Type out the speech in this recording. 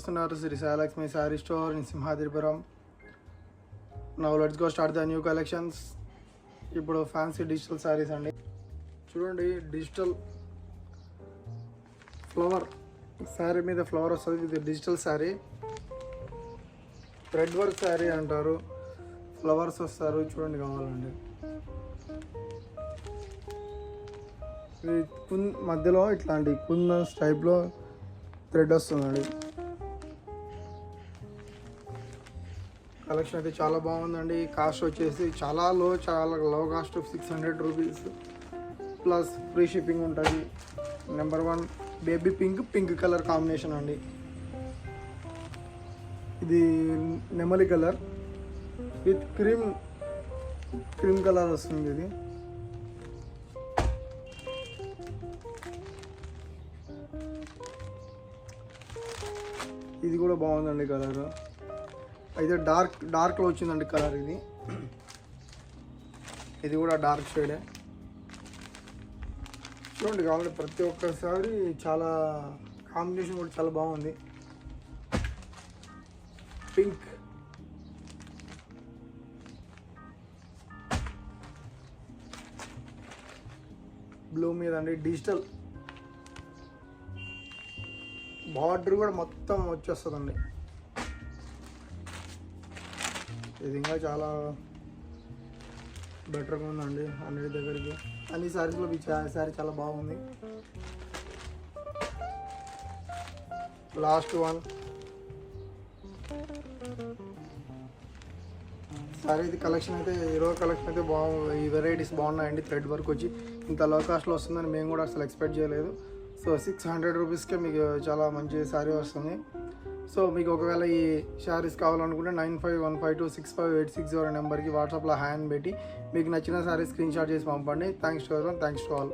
చూస్తున్నారు Sri Sailakshmi saree store in Simhadripuram. Now let's go start the new collections. ఇప్పుడు fancy digital sarees అండి. చూడండి, digital flower saree మీద flower వస్తుంది. ఇది digital saree, thread work saree అంటారు. ఫ్లవర్స్ వస్తారు, చూడండి కావాలండి. మధ్యలో ఇట్లాంటి కుందన్స్ టైప్లో థ్రెడ్ వస్తుందండి. కలెక్షన్ అయితే చాలా బాగుందండి. కాస్ట్ వచ్చేసి చాలా low cost 600 rupees plus free shipping ఉంటుంది. Number 1 baby pink colour combination అండి. ఇది నెమలి కలర్ విత్ క్రీమ్ కలర్ వస్తుంది. ఇది కూడా బాగుందండి కలర్. అయితే డార్క్లో వచ్చిందండి కలర్. ఇది కూడా డార్క్ షేడే. చూడండి కావాలంటే ప్రతి ఒక్కసారి చాలా కాంబినేషన్ కూడా చాలా బాగుంది. పింక్, బ్లూ మీద అండి. డిజిటల్ బార్డర్ కూడా మొత్తం వచ్చేస్తుందండి. ఇది ఇంకా చాలా బెటర్గా ఉందండి అన్నిటి దగ్గరికి. అన్ని శారీస్లో ఈ శారీ చాలా బాగుంది. Last one sari. ఇది కలెక్షన్ అయితే ఈరోజు కలెక్షన్ అయితే బాగుంది. ఈ వెరైటీస్ బాగున్నాయండి. థ్రెడ్ వర్క్ వచ్చి ఇంత లో కాస్ట్లో వస్తుందని మేము కూడా అసలు ఎక్స్పెక్ట్ చేయలేదు. సో 600 రూపీస్కే మీకు చాలా మంచి శారీ వస్తుంది. సో మీకు ఒకవేళ ఈ శారీస్ కావాలనుకుంటే 9515265860 నెంబర్కి వాట్సాప్లో హ్యాండ్ పెట్టి మీకు నచ్చిన శారీ స్క్రీన్ షాట్ చేసి పంపండి. Thanks to all.